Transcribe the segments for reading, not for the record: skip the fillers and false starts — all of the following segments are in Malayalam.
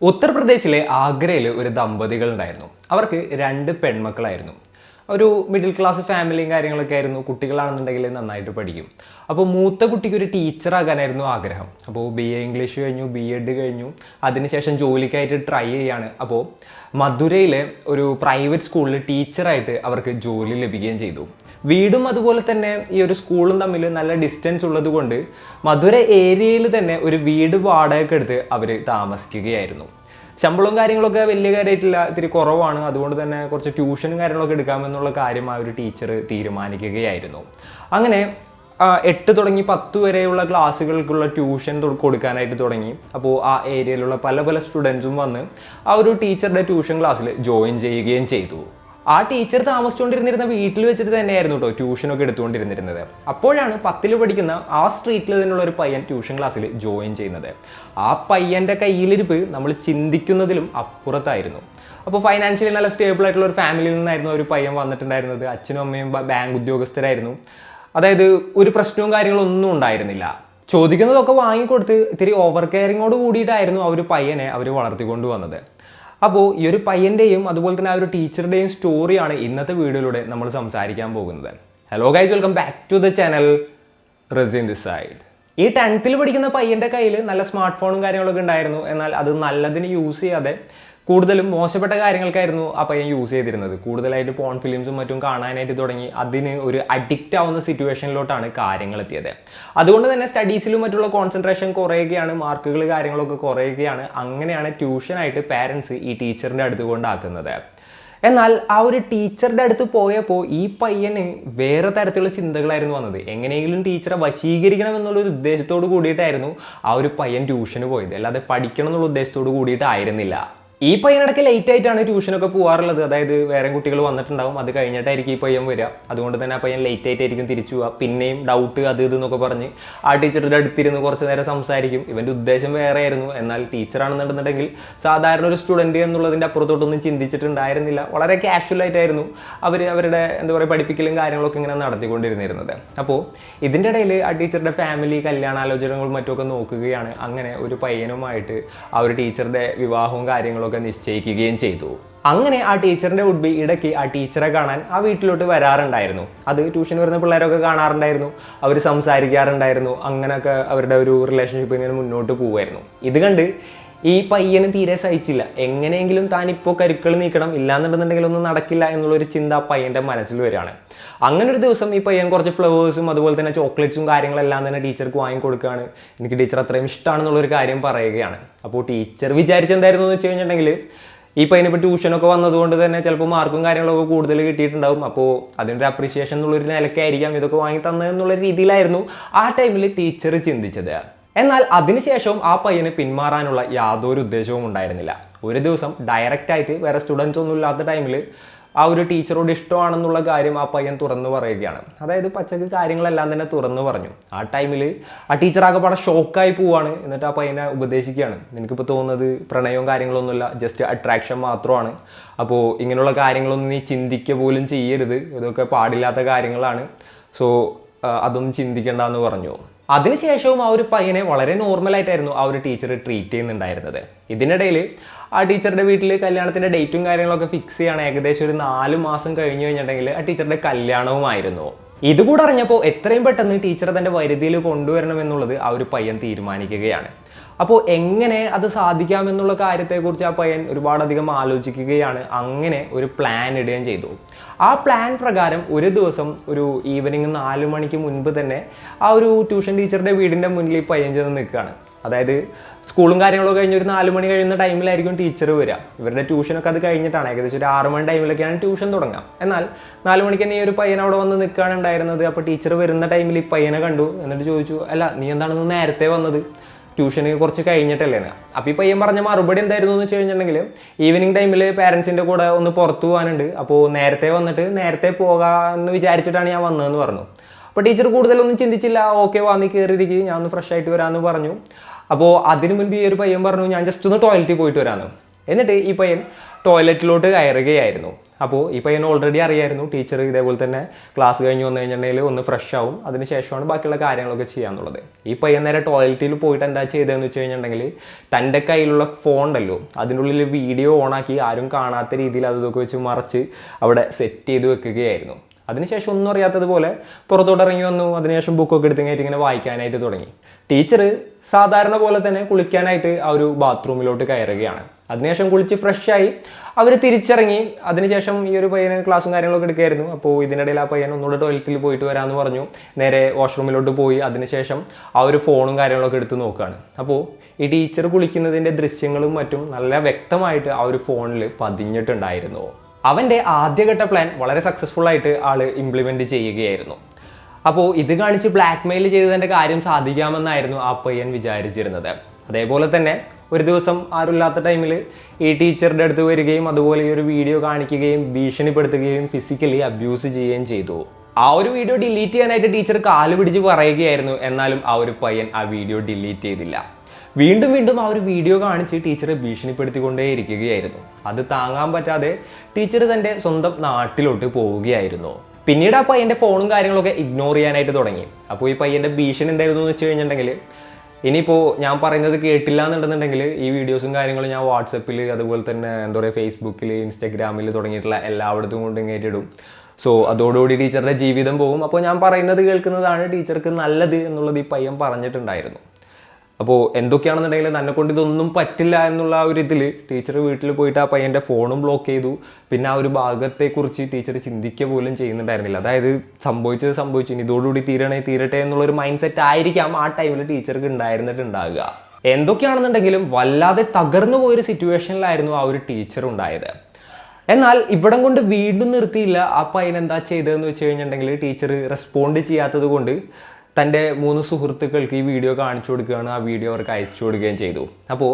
ഉത്തർപ്രദേശിലെ ആഗ്രയിൽ ഒരു ദമ്പതികൾ ഉണ്ടായിരുന്നു. അവർക്ക് 2 പെൺമക്കളായിരുന്നു. ഒരു മിഡിൽ ക്ലാസ് ഫാമിലിയും കാര്യങ്ങളൊക്കെ ആയിരുന്നു. കുട്ടികളാണെന്നുണ്ടെങ്കിൽ നന്നായിട്ട് പഠിക്കും. അപ്പോൾ മൂത്ത കുട്ടിക്ക് ഒരു ടീച്ചറാകാനായിരുന്നു ആഗ്രഹം. അപ്പോൾ BA ഇംഗ്ലീഷ് കഴിഞ്ഞു, B.Ed കഴിഞ്ഞു. അതിനുശേഷം ജോലിക്കായിട്ട് ട്രൈ ചെയ്യാണ്. അപ്പോൾ മധുരയിലെ ഒരു പ്രൈവറ്റ് സ്കൂളിൽ ടീച്ചറായിട്ട് അവർക്ക് ജോലി ലഭിക്കുകയും ചെയ്തു. വീടും അതുപോലെ തന്നെ ഈ ഒരു സ്കൂളും തമ്മിൽ നല്ല ഡിസ്റ്റൻസ് ഉള്ളത് കൊണ്ട് മധുര ഏരിയയിൽ തന്നെ ഒരു വീട് വാടകയ്ക്ക് എടുത്ത് അവർ താമസിക്കുകയായിരുന്നു. ശമ്പളവും കാര്യങ്ങളൊക്കെ വലിയ കാര്യമായിട്ടില്ല, ഇത്തിരി കുറവാണ്. അതുകൊണ്ട് തന്നെ കുറച്ച് ട്യൂഷനും കാര്യങ്ങളൊക്കെ എടുക്കാമെന്നുള്ള കാര്യം ആ ഒരു ടീച്ചർ തീരുമാനിക്കുകയായിരുന്നു. അങ്ങനെ 8 തുടങ്ങി 10 വരെയുള്ള ക്ലാസ്സുകൾക്കുള്ള ട്യൂഷൻ കൊടുക്കാനായിട്ട് തുടങ്ങി. അപ്പോൾ ആ ഏരിയയിലുള്ള പല പല സ്റ്റുഡൻസും വന്ന് ആ ഒരു ടീച്ചറുടെ ട്യൂഷൻ ക്ലാസ്സിൽ ജോയിൻ ചെയ്യുകയും ചെയ്തു. ആ ടീച്ചർ താമസിച്ചുകൊണ്ടിരുന്നിരുന്ന വീട്ടിൽ വെച്ചിട്ട് തന്നെയായിരുന്നു കേട്ടോ ട്യൂഷനൊക്കെ എടുത്തുകൊണ്ടിരുന്നിരുന്നത്. അപ്പോഴാണ് 10ൽ പഠിക്കുന്ന ആ സ്ട്രീറ്റിൽ തന്നെയുള്ള ഒരു പയ്യൻ ട്യൂഷൻ ക്ലാസ്സിൽ ജോയിൻ ചെയ്യുന്നത്. ആ പയ്യൻ്റെ കയ്യിലിരിപ്പ് നമ്മൾ ചിന്തിക്കുന്നതിലും അപ്പുറത്തായിരുന്നു. അപ്പോൾ ഫൈനാൻഷ്യലി നല്ല സ്റ്റേബിൾ ആയിട്ടുള്ള ഒരു ഫാമിലിയിൽ നിന്നായിരുന്നു ഒരു പയ്യൻ വന്നിട്ടുണ്ടായിരുന്നത്. അച്ഛനും അമ്മയും ബാങ്ക് ഉദ്യോഗസ്ഥരായിരുന്നു. അതായത് ഒരു പ്രശ്നവും കാര്യങ്ങളൊന്നും ഉണ്ടായിരുന്നില്ല. ചോദിക്കുന്നതൊക്കെ വാങ്ങിക്കൊടുത്ത് ഇത്തിരി ഓവർ കെയറിങ്ങോട് കൂടിയിട്ടായിരുന്നു ആ ഒരു പയ്യനെ അവർ വളർത്തിക്കൊണ്ട് വന്നത്. അപ്പോൾ ഈ ഒരു പയ്യൻ്റെയും അതുപോലെ തന്നെ ആ ഒരു ടീച്ചറുടെയും സ്റ്റോറിയാണ് ഇന്നത്തെ വീഡിയോയിലൂടെ നമ്മൾ സംസാരിക്കാൻ പോകുന്നത്. Hello guys, welcome back to the channel. Razin this side. ഈ 10th പഠിക്കുന്ന പയ്യൻ്റെ കയ്യിൽ നല്ല സ്മാർട്ട് ഫോണും കാര്യങ്ങളൊക്കെ ഉണ്ടായിരുന്നു. എന്നാൽ അത് നല്ലതിന് യൂസ് ചെയ്യാതെ കൂടുതലും മോശപ്പെട്ട കാര്യങ്ങൾക്കായിരുന്നു ആ പയ്യൻ യൂസ് ചെയ്തിരുന്നത്. കൂടുതലായിട്ട് പോൺ ഫിലിംസും മറ്റും കാണാനായിട്ട് തുടങ്ങി. അതിന് ഒരു അഡിക്റ്റ് ആവുന്ന സിറ്റുവേഷനിലോട്ടാണ് കാര്യങ്ങൾ എത്തിയത്. അതുകൊണ്ട് തന്നെ സ്റ്റഡീസിലും മറ്റുള്ള കോൺസെൻട്രേഷൻ കുറയുകയാണ്, മാർക്കുകൾ കാര്യങ്ങളൊക്കെ കുറയുകയാണ്. അങ്ങനെയാണ് ട്യൂഷനായിട്ട് പാരൻസ് ഈ ടീച്ചറിൻ്റെ അടുത്ത് കൊണ്ടാക്കുന്നത്. എന്നാൽ ആ ഒരു ടീച്ചറുടെ അടുത്ത് പോയപ്പോൾ ഈ പയ്യന് വേറെ തരത്തിലുള്ള ചിന്തകളായിരുന്നു വന്നത്. എങ്ങനെയെങ്കിലും ടീച്ചറെ വശീകരിക്കണം എന്നുള്ളൊരു ഉദ്ദേശത്തോട് കൂടിയിട്ടായിരുന്നു ആ ഒരു പയ്യൻ ട്യൂഷന് പോയത്, അല്ലാതെ പഠിക്കണം എന്നുള്ള ഉദ്ദേശത്തോട് കൂടിയിട്ടായിരുന്നില്ല. ഈ പയ്യനിടയ്ക്ക് ലേറ്റ് ആയിട്ടാണ് ട്യൂഷനൊക്കെ പോകാറുള്ളത്. അതായത് വേറെ കുട്ടികൾ വന്നിട്ടുണ്ടാവും, അത് കഴിഞ്ഞിട്ടായിരിക്കും ഈ പയ്യൻ വരിക. അതുകൊണ്ട് തന്നെ ആ പയ്യൻ ലേറ്റ് ആയിട്ടായിരിക്കും തിരിച്ചു പോവുക. പിന്നെയും ഡൗട്ട് അത് ഇതെന്നൊക്കെ പറഞ്ഞ് ആ ടീച്ചറുടെ അടുത്തിരുന്ന് കുറച്ച് നേരം സംസാരിക്കും. ഇവൻ്റെ ഉദ്ദേശം വേറെ ആയിരുന്നു. എന്നാൽ ടീച്ചറാണെന്നുണ്ടെന്നുണ്ടെങ്കിൽ സാധാരണ ഒരു സ്റ്റുഡൻറ്റ് എന്നുള്ളതിൻ്റെ അപ്പുറത്തോട്ടൊന്നും ചിന്തിച്ചിട്ടുണ്ടായിരുന്നില്ല. വളരെ കാഷ്വലായിട്ടായിരുന്നു അവരുടെ എന്താ പറയുക പഠിപ്പിക്കലും കാര്യങ്ങളൊക്കെ ഇങ്ങനെ നടത്തിക്കൊണ്ടിരുന്നിരുന്നത്. അപ്പോൾ ഇതിൻ്റെ ഇടയിൽ ആ ടീച്ചറുടെ ഫാമിലി കല്യാണാലോചനകളും മറ്റുമൊക്കെ നോക്കുകയാണ്. അങ്ങനെ ഒരു പയ്യനുമായിട്ട് ആ ഒരു ടീച്ചറുടെ വിവാഹവും കാര്യങ്ങളൊക്കെ നിശ്ചയിക്കുകയും ചെയ്തു. അങ്ങനെ ആ ടീച്ചറിന്റെ വുഡ് ബി ഇടയ്ക്ക് ആ ടീച്ചറെ കാണാൻ ആ വീട്ടിലോട്ട് വരാറുണ്ടായിരുന്നു. അത് ട്യൂഷൻ വരുന്ന പിള്ളേരൊക്കെ കാണാറുണ്ടായിരുന്നു, അവർ സംസാരിക്കാറുണ്ടായിരുന്നു. അങ്ങനെയൊക്കെ അവരുടെ ഒരു റിലേഷൻഷിപ്പ് ഇങ്ങനെ മുന്നോട്ട് പോവുമായിരുന്നു. ഇത് കണ്ട് ഈ പയ്യന് തീരെ സഹിച്ചില്ല. എങ്ങനെയെങ്കിലും താനിപ്പോൾ കരുക്കൾ നീക്കണം, ഇല്ലാന്നുണ്ടെന്നുണ്ടെങ്കിൽ ഒന്നും നടക്കില്ല എന്നുള്ളൊരു ചിന്ത ആ പയ്യൻ്റെ മനസ്സിൽ വരികയാണ്. അങ്ങനെ ഒരു ദിവസം ഈ പയ്യൻ കുറച്ച് ഫ്ലവേഴ്സും അതുപോലെ തന്നെ ചോക്ലേറ്റ്സും കാര്യങ്ങളെല്ലാം തന്നെ ടീച്ചർക്ക് വാങ്ങിക്കൊടുക്കുകയാണ്. എനിക്ക് ടീച്ചർ അത്രയും ഇഷ്ടമാണെന്നുള്ളൊരു കാര്യം പറയുകയാണ്. അപ്പോൾ ടീച്ചർ വിചാരിച്ചെന്തായിരുന്നു എന്ന് വെച്ച് കഴിഞ്ഞിട്ടുണ്ടെങ്കിൽ ഈ പയ്യന് ഇപ്പോൾ ട്യൂഷനൊക്കെ വന്നതുകൊണ്ട് തന്നെ ചിലപ്പോൾ മാർക്കും കാര്യങ്ങളൊക്കെ കൂടുതൽ കിട്ടിയിട്ടുണ്ടാവും. അപ്പോൾ അതിൻ്റെ അപ്രീഷിയേഷൻ എന്നുള്ളൊരു നിലയ്ക്കായിരിക്കാം ഇതൊക്കെ വാങ്ങി തന്നതെന്നുള്ള രീതിയിലായിരുന്നു ആ ടൈമിൽ ടീച്ചർ ചിന്തിച്ചത്. എന്നാൽ അതിനുശേഷവും ആ പയ്യന് പിന്മാറാനുള്ള യാതൊരു ഉദ്ദേശവും ഉണ്ടായിരുന്നില്ല. ഒരു ദിവസം ഡയറക്റ്റായിട്ട് വേറെ സ്റ്റുഡൻസ് ഒന്നും ഇല്ലാത്ത ടൈമിൽ ആ ഒരു ടീച്ചറോട് ഇഷ്ടമാണെന്നുള്ള കാര്യം ആ പയ്യൻ തുറന്നു പറയുകയാണ്. അതായത് പച്ചക്ക് കാര്യങ്ങളെല്ലാം തന്നെ തുറന്നു പറഞ്ഞു. ആ ടൈമിൽ ആ ടീച്ചറാകെ പാടെ ഷോക്കായി പോവാണ്. എന്നിട്ട് ആ പയ്യനെ ഉപദേശിക്കുകയാണ്, നിനക്കിപ്പോൾ തോന്നുന്നത് പ്രണയവും കാര്യങ്ങളൊന്നുമില്ല, ജസ്റ്റ് അട്രാക്ഷൻ മാത്രമാണ്. അപ്പോൾ ഇങ്ങനെയുള്ള കാര്യങ്ങളൊന്നും നീ ചിന്തിക്കുക പോലും ചെയ്യരുത്, ഇതൊക്കെ പാടില്ലാത്ത കാര്യങ്ങളാണ്. സോ അതൊന്നും ചിന്തിക്കേണ്ടെന്ന് പറഞ്ഞു. അതിനുശേഷവും ആ ഒരു പയ്യനെ വളരെ നോർമലായിട്ടായിരുന്നു ആ ഒരു ടീച്ചർ ട്രീറ്റ് ചെയ്യുന്നുണ്ടായിരുന്നത്. ഇതിനിടയിൽ ആ ടീച്ചറുടെ വീട്ടിൽ കല്യാണത്തിൻ്റെ ഡേറ്റും കാര്യങ്ങളൊക്കെ ഫിക്സ് ചെയ്യാണ്. ഏകദേശം ഒരു 4 മാസം കഴിഞ്ഞു കഴിഞ്ഞിട്ടുണ്ടെങ്കിൽ ആ ടീച്ചറുടെ കല്യാണവുമായിരുന്നു. ഇതുകൂടെ അറിഞ്ഞപ്പോൾ എത്രയും പെട്ടെന്ന് ടീച്ചറെ തൻ്റെ വരുതിയിൽ കൊണ്ടുവരണം എന്നുള്ളത് ആ ഒരു പയ്യൻ തീരുമാനിക്കുകയാണ്. അപ്പോൾ എങ്ങനെ അത് സാധിക്കാമെന്നുള്ള കാര്യത്തെക്കുറിച്ച് ആ പയ്യൻ ഒരുപാടധികം ആലോചിക്കുകയാണ്. അങ്ങനെ ഒരു പ്ലാൻ ഇടുകയും ചെയ്തു. ആ പ്ലാൻ പ്രകാരം ഒരു ദിവസം ഒരു ഈവനിങ് 4 മണിക്ക് മുൻപ് തന്നെ ആ ഒരു ട്യൂഷൻ ടീച്ചറുടെ വീടിൻ്റെ മുന്നിൽ ഈ പയ്യൻ ചെന്ന് നിൽക്കുകയാണ്. അതായത് സ്കൂളും കാര്യങ്ങളൊക്കെ കഴിഞ്ഞ് ഒരു 4 മണി കഴിയുന്ന ടൈമിലായിരിക്കും ടീച്ചർ വരിക. ഇവരുടെ ട്യൂഷനൊക്കെ അത് കഴിഞ്ഞിട്ടാണ്, ഏകദേശം ഒരു 6 മണി ടൈമിലൊക്കെയാണ് ട്യൂഷൻ തുടങ്ങുക. എന്നാൽ 4 മണിക്ക് തന്നെ ഈ ഒരു പയ്യൻ അവിടെ വന്ന് നിൽക്കുകയാണ് ഉണ്ടായിരുന്നത്. അപ്പോൾ ടീച്ചർ വരുന്ന ടൈമിൽ ഈ പയ്യനെ കണ്ടു. എന്നിട്ട് ചോദിച്ചു, അല്ല നീ എന്താണ് നേരത്തെ വന്നത്, ട്യൂഷന് കുറച്ച് കഴിഞ്ഞിട്ടല്ലേ? അപ്പോൾ ഈ പയ്യൻ പറഞ്ഞ മറുപടി എന്തായിരുന്നു എന്ന് വെച്ച് കഴിഞ്ഞിട്ടുണ്ടെങ്കിൽ, ഈവനിങ് ടൈമിൽ പാരൻസിൻ്റെ കൂടെ ഒന്ന് പുറത്തു പോകാനുണ്ട്, അപ്പോൾ നേരത്തെ വന്നിട്ട് നേരത്തെ പോകാമെന്ന് വിചാരിച്ചിട്ടാണ് ഞാൻ വന്നതെന്ന് പറഞ്ഞു. അപ്പോൾ ടീച്ചർ കൂടുതലൊന്നും ചിന്തിച്ചില്ല. ഓക്കെ വാ നീ കയറിയിരിക്കും, ഞാൻ ഒന്ന് ഫ്രഷ് ആയിട്ട് വരാമെന്ന് പറഞ്ഞു. അപ്പോൾ അതിന് മുൻപ് ഈ ഒരു പയ്യൻ പറഞ്ഞു, ഞാൻ ജസ്റ്റ് ഒന്ന് ടോയ്ലറ്റിൽ പോയിട്ട് വരാമെന്ന്. എന്നിട്ട് ഈ പയ്യൻ ടോയ്ലറ്റിലോട്ട് കയറുകയായിരുന്നു. അപ്പോൾ ഈ പയ്യൻ ഓൾറെഡി അറിയായിരുന്നു ടീച്ചർ ഇതേപോലെ തന്നെ ക്ലാസ് കഴിഞ്ഞ് വന്നു കഴിഞ്ഞിട്ടുണ്ടെങ്കിൽ ഒന്ന് ഫ്രഷ് ആവും, അതിനുശേഷമാണ് ബാക്കിയുള്ള കാര്യങ്ങളൊക്കെ ചെയ്യാന്നുള്ളത്. ഈ പയ്യൻ നേരെ ടോയ്ലറ്റിൽ പോയിട്ട് എന്താ ചെയ്തതെന്ന് വെച്ച് കഴിഞ്ഞിട്ടുണ്ടെങ്കിൽ തൻ്റെ കയ്യിലുള്ള ഫോൺ ഉണ്ടല്ലോ അതിൻ്റെ ഉള്ളിൽ വീഡിയോ ഓണാക്കി ആരും കാണാത്ത രീതിയിൽ അതൊക്കെ വെച്ച് മറച്ച് അവിടെ സെറ്റ് ചെയ്ത് വെക്കുകയായിരുന്നു. അതിനുശേഷം ഒന്നും അറിയാത്തതുപോലെ പുറത്തോട്ട് ഇറങ്ങി വന്നു. അതിനുശേഷം ബുക്കൊക്കെ എടുത്തിങ്ങായിട്ട് ഇങ്ങനെ വായിക്കാനായിട്ട് തുടങ്ങി. ടീച്ചർ സാധാരണ പോലെ തന്നെ കുളിക്കാനായിട്ട് ആ ഒരു ബാത്റൂമിലോട്ട് കയറുകയാണ്. അതിനുശേഷം കുളിച്ച് ഫ്രഷായി അവർ തിരിച്ചിറങ്ങി. അതിനുശേഷം ഈ ഒരു പയ്യന് ക്ലാസ്സും കാര്യങ്ങളൊക്കെ എടുക്കുകയായിരുന്നു. അപ്പോൾ ഇതിനിടയിൽ ആ പയ്യൻ ഒന്നുകൂടെ ടോയ്ലറ്റിൽ പോയിട്ട് വരാമെന്ന് പറഞ്ഞു. നേരെ വാഷ്റൂമിലോട്ട് പോയി. അതിനുശേഷം ആ ഒരു ഫോണും കാര്യങ്ങളൊക്കെ എടുത്ത് നോക്കുകയാണ്. അപ്പോൾ ഈ ടീച്ചർ കുളിക്കുന്നതിൻ്റെ ദൃശ്യങ്ങളും മറ്റും നല്ല വ്യക്തമായിട്ട് ആ ഒരു ഫോണിൽ പതിഞ്ഞിട്ടുണ്ടായിരുന്നു. അവൻ്റെ ആദ്യഘട്ട പ്ലാൻ വളരെ സക്സസ്ഫുൾ ആയിട്ട് ആള് ഇംപ്ലിമെൻറ്റ് ചെയ്യുകയായിരുന്നു. അപ്പോൾ ഇത് കാണിച്ച് ബ്ലാക്ക് മെയിൽ ചെയ്തതിൻ്റെ കാര്യം സാധിക്കാമെന്നായിരുന്നു ആ പയ്യൻ വിചാരിച്ചിരുന്നത്. അതേപോലെ തന്നെ ഒരു ദിവസം ആരുമില്ലാത്ത ടൈമിൽ ഈ ടീച്ചറുടെ അടുത്ത് വരികയും അതുപോലെ ഈ ഒരു വീഡിയോ കാണിക്കുകയും ഭീഷണിപ്പെടുത്തുകയും ഫിസിക്കലി അബ്യൂസ് ചെയ്യുകയും ചെയ്തു. ആ ഒരു വീഡിയോ ഡിലീറ്റ് ചെയ്യാനായിട്ട് ടീച്ചർ കാല് പിടിച്ച് പറയുകയായിരുന്നു. എന്നാലും ആ ഒരു പയ്യൻ ആ വീഡിയോ ഡിലീറ്റ് ചെയ്തില്ല. വീണ്ടും വീണ്ടും ആ ഒരു വീഡിയോ കാണിച്ച് ടീച്ചറെ ഭീഷണിപ്പെടുത്തിക്കൊണ്ടേ ഇരിക്കുകയായിരുന്നു. അത് താങ്ങാൻ പറ്റാതെ ടീച്ചർ തൻ്റെ സ്വന്തം നാട്ടിലോട്ട് പോവുകയായിരുന്നു. പിന്നീട് ആ പയ്യൻ്റെ ഫോണും കാര്യങ്ങളൊക്കെ ഇഗ്നോർ ചെയ്യാനായിട്ട് തുടങ്ങി. അപ്പോൾ ഈ പയ്യൻ്റെ ഭീഷണി എന്തായിരുന്നു എന്ന് വെച്ച് കഴിഞ്ഞിട്ടുണ്ടെങ്കിൽ, ഇനിയിപ്പോൾ ഞാൻ പറയുന്നത് കേട്ടില്ല എന്നുണ്ടെന്നുണ്ടെങ്കിൽ ഈ വീഡിയോസും കാര്യങ്ങളും ഞാൻ വാട്സപ്പിൽ അതുപോലെ തന്നെ എന്താ പറയുക ഫേസ്ബുക്കിൽ ഇൻസ്റ്റാഗ്രാമിൽ തുടങ്ങിയിട്ടുള്ള എല്ലായിടത്തും കൊണ്ട് ഇങ്ങേറ്റിടും. സോ അതോടുകൂടി ടീച്ചറുടെ ജീവിതം പോകും. അപ്പോൾ ഞാൻ പറയുന്നത് കേൾക്കുന്നതാണ് ടീച്ചർക്ക് നല്ലത് എന്നുള്ളത് ഈ പയ്യൻ പറഞ്ഞിട്ടുണ്ടായിരുന്നു. അപ്പോൾ എന്തൊക്കെയാണെന്നുണ്ടെങ്കിൽ തന്നെ കൊണ്ട് ഇതൊന്നും പറ്റില്ല എന്നുള്ള ആ ഒരു ഇതിൽ ടീച്ചർ വീട്ടിൽ പോയിട്ട് ആ പയ്യൻ്റെ ഫോണും ബ്ലോക്ക് ചെയ്തു. പിന്നെ ആ ഒരു ഭാഗത്തെക്കുറിച്ച് ടീച്ചർ ചിന്തിക്കുക പോലും ചെയ്യുന്നുണ്ടായിരുന്നില്ല. അതായത് സംഭവിച്ചു ഇനി ഇതോടുകൂടി തീരട്ടെ എന്നുള്ളൊരു മൈൻഡ് സെറ്റ് ആയിരിക്കാം ആ ടൈമിൽ ടീച്ചർക്ക് ഉണ്ടായിരുന്നിട്ടുണ്ടാകുക. എന്തൊക്കെയാണെന്നുണ്ടെങ്കിലും വല്ലാതെ തകർന്നു പോയൊരു സിറ്റുവേഷനിലായിരുന്നു ആ ഒരു ടീച്ചർ ഉണ്ടായത്. എന്നാൽ ഇവിടം കൊണ്ട് വീണ്ടും നിർത്തിയില്ല. ആ പയ്യൻ എന്താ ചെയ്തതെന്ന് വെച്ച് കഴിഞ്ഞിട്ടുണ്ടെങ്കിൽ ടീച്ചർ റെസ്പോണ്ട് ചെയ്യാത്തത് കൊണ്ട് തൻ്റെ 3 സുഹൃത്തുക്കൾക്ക് ഈ വീഡിയോ കാണിച്ചു കൊടുക്കുകയാണ്. ആ വീഡിയോ അവർക്ക് അയച്ചു കൊടുക്കുകയും ചെയ്തു. അപ്പോൾ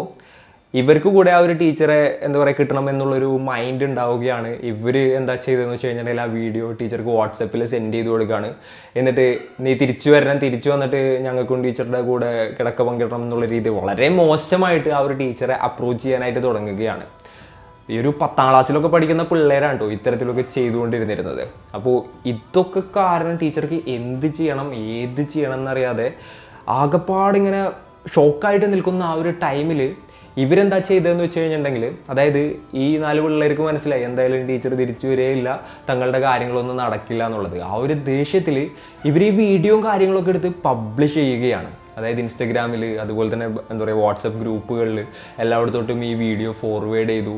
ഇവർക്ക് കൂടെ ആ ഒരു ടീച്ചറെ എന്താ പറയുക കിട്ടണം എന്നുള്ളൊരു മൈൻഡ് ഉണ്ടാവുകയാണ്. ഇവർ എന്താ ചെയ്തതെന്ന് വെച്ച് കഴിഞ്ഞിട്ടുണ്ടെങ്കിൽ ആ വീഡിയോ ടീച്ചർക്ക് വാട്സപ്പിൽ സെൻഡ് ചെയ്ത് കൊടുക്കുകയാണ്. എന്നിട്ട് നീ തിരിച്ചു വന്നിട്ട് ഞങ്ങൾക്കും ടീച്ചറുടെ കൂടെ കിടക്ക പങ്കിടണം എന്നുള്ള രീതി വളരെ മോശമായിട്ട് ആ ഒരു ടീച്ചറെ അപ്രോച്ച് ചെയ്യാനായിട്ട് തുടങ്ങുകയാണ്. ഈ ഒരു 10ാം ക്ലാസ്സിലൊക്കെ പഠിക്കുന്ന പിള്ളേരാണ് കേട്ടോ ഇത്തരത്തിലൊക്കെ ചെയ്തുകൊണ്ടിരുന്നിരുന്നത്. അപ്പോൾ ഇതൊക്കെ കാരണം ടീച്ചർക്ക് എന്ത് ചെയ്യണം ഏത് ചെയ്യണം എന്നറിയാതെ ആകെപ്പാടിങ്ങനെ ഷോക്കായിട്ട് നിൽക്കുന്ന ആ ഒരു ടൈമിൽ ഇവരെന്താ ചെയ്തതെന്ന് വെച്ച് കഴിഞ്ഞിട്ടുണ്ടെങ്കിൽ, അതായത് ഈ 4 പിള്ളേർക്ക് മനസ്സിലായി എന്തായാലും ടീച്ചർ തിരിച്ചു വരികയില്ല, തങ്ങളുടെ കാര്യങ്ങളൊന്നും നടക്കില്ല എന്നുള്ളത്. ആ ഒരു ദേഷ്യത്തിൽ ഇവർ ഈ വീഡിയോയും കാര്യങ്ങളൊക്കെ എടുത്ത് പബ്ലിഷ് ചെയ്യുകയാണ്. അതായത് ഇൻസ്റ്റഗ്രാമിൽ അതുപോലെ തന്നെ എന്താ പറയുക വാട്സപ്പ് ഗ്രൂപ്പുകളിൽ എല്ലായിടത്തോട്ടും ഈ വീഡിയോ ഫോർവേഡ് ചെയ്തു.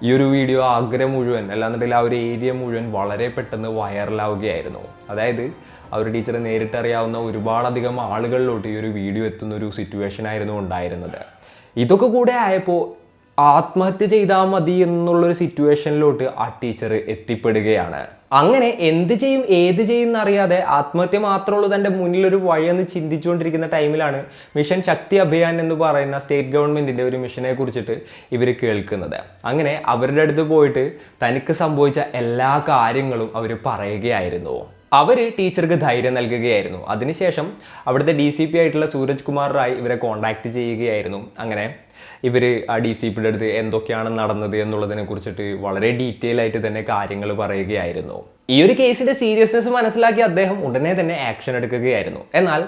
ഈ ഒരു വീഡിയോ ആഗ്ര മുഴുവൻ അല്ലാന്നുണ്ടെങ്കിൽ ആ ഒരു ഏരിയ മുഴുവൻ വളരെ പെട്ടെന്ന് വൈറലാവുകയായിരുന്നു. അതായത് ആ ഒരു ടീച്ചറെ നേരിട്ടറിയാവുന്ന ഒരുപാടധികം ആളുകളിലോട്ട് ഈ ഒരു വീഡിയോ എത്തുന്ന ഒരു സിറ്റുവേഷൻ ആയിരുന്നു ഉണ്ടായിരുന്നത്. ഇതൊക്കെ കൂടെ ആയപ്പോൾ ആത്മഹത്യ ചെയ്താൽ മതി എന്നുള്ളൊരു സിറ്റുവേഷനിലോട്ട് ആ ടീച്ചർ എത്തിപ്പെടുകയാണ്. അങ്ങനെ എന്ത് ചെയ്യും ഏത് ചെയ്യും എന്നറിയാതെ ആത്മഹത്യ മാത്രമുള്ളൂ തൻ്റെ മുന്നിലൊരു വഴിയെന്ന് ചിന്തിച്ചുകൊണ്ടിരിക്കുന്ന ടൈമിലാണ് മിഷൻ ശക്തി അഭിയാൻ എന്ന് പറയുന്ന സ്റ്റേറ്റ് ഗവൺമെൻറ്റിൻ്റെ ഒരു മിഷനെ കുറിച്ചിട്ട് ഇവർ കേൾക്കുന്നത്. അങ്ങനെ അവരുടെ അടുത്ത് പോയിട്ട് തനിക്ക് സംഭവിച്ച എല്ലാ കാര്യങ്ങളും അവർ പറയുകയായിരുന്നു. അവർ ടീച്ചർക്ക് ധൈര്യം നൽകുകയായിരുന്നു. അതിനുശേഷം അവിടുത്തെ DCP ആയിട്ടുള്ള സൂരജ് കുമാർ റായ് ഇവരെ കോൺടാക്റ്റ് ചെയ്യുകയായിരുന്നു. അങ്ങനെ ഇവർ ആ DCPയുടെ അടുത്ത് എന്തൊക്കെയാണ് നടന്നത് എന്നുള്ളതിനെ കുറിച്ചിട്ട് വളരെ ഡീറ്റെയിൽ ആയിട്ട് തന്നെ കാര്യങ്ങൾ പറയുകയായിരുന്നു. ഈ ഒരു കേസിൻ്റെ സീരിയസ്നെസ് മനസ്സിലാക്കി അദ്ദേഹം ഉടനെ തന്നെ ആക്ഷൻ എടുക്കുകയായിരുന്നു. എന്നാൽ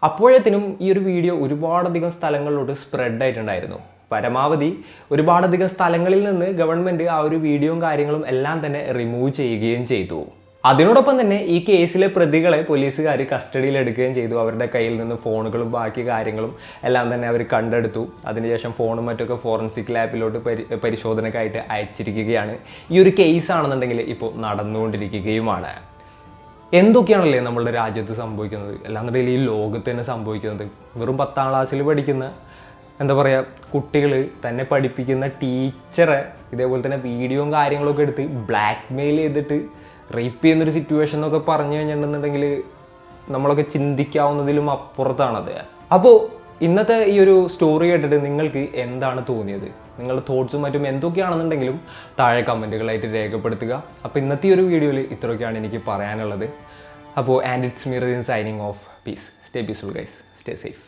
അപ്പോഴത്തേനും ഈ ഒരു വീഡിയോ ഒരുപാടധികം സ്ഥലങ്ങളിലോട്ട് സ്പ്രെഡ് ആയിട്ടുണ്ടായിരുന്നു. പരമാവധി ഒരുപാടധികം സ്ഥലങ്ങളിൽ നിന്ന് ഗവൺമെൻറ് ആ ഒരു വീഡിയോയും കാര്യങ്ങളും എല്ലാം തന്നെ റിമൂവ് ചെയ്യുകയും ചെയ്തു. അതിനോടൊപ്പം തന്നെ ഈ കേസിലെ പ്രതികളെ പോലീസുകാർ കസ്റ്റഡിയിൽ എടുക്കുകയും ചെയ്തു. അവരുടെ കയ്യിൽ നിന്ന് ഫോണുകളും ബാക്കി കാര്യങ്ങളും എല്ലാം തന്നെ അവർ കണ്ടെടുത്തു. അതിനുശേഷം ഫോണും മറ്റൊക്കെ ഫോറൻസിക് ലാബിലോട്ട് പരിശോധനയ്ക്കായിട്ട് അയച്ചിരിക്കുകയാണ്. ഈ ഒരു കേസാണെന്നുണ്ടെങ്കിൽ ഇപ്പോൾ നടന്നുകൊണ്ടിരിക്കുകയുമാണ്. എന്തൊക്കെയാണല്ലേ നമ്മളുടെ രാജ്യത്ത് സംഭവിക്കുന്നത്, അല്ലാന്നുണ്ടെങ്കിൽ ഈ ലോകത്ത് തന്നെ സംഭവിക്കുന്നത്. വെറും 10ാം ക്ലാസ്സിൽ പഠിക്കുന്ന എന്താ പറയുക കുട്ടികൾ തന്നെ പഠിപ്പിക്കുന്ന ടീച്ചറെ ഇതേപോലെ തന്നെ വീഡിയോയും കാര്യങ്ങളൊക്കെ എടുത്ത് ബ്ലാക്ക് മെയിൽ ചെയ്തിട്ട് റേപ്പ് ചെയ്യുന്നൊരു സിറ്റുവേഷൻ എന്നൊക്കെ പറഞ്ഞു കഴിഞ്ഞിട്ടുണ്ടെന്നുണ്ടെങ്കിൽ നമ്മളൊക്കെ ചിന്തിക്കാവുന്നതിലും അപ്പുറത്താണത്. അപ്പോൾ ഇന്നത്തെ ഈ ഒരു സ്റ്റോറി കേട്ടിട്ട് നിങ്ങൾക്ക് എന്താണ് തോന്നിയത്? നിങ്ങളുടെ തോട്ട്സും മറ്റും എന്തൊക്കെയാണെന്നുണ്ടെങ്കിലും താഴെ കമൻറ്റുകളായിട്ട് രേഖപ്പെടുത്തുക. അപ്പോൾ ഇന്നത്തെ ഈ ഒരു വീഡിയോയിൽ ഇത്രയൊക്കെയാണ് എനിക്ക് പറയാനുള്ളത്. അപ്പോൾ and it's me Reen signing off. Peace. Stay peaceful guys. Stay safe.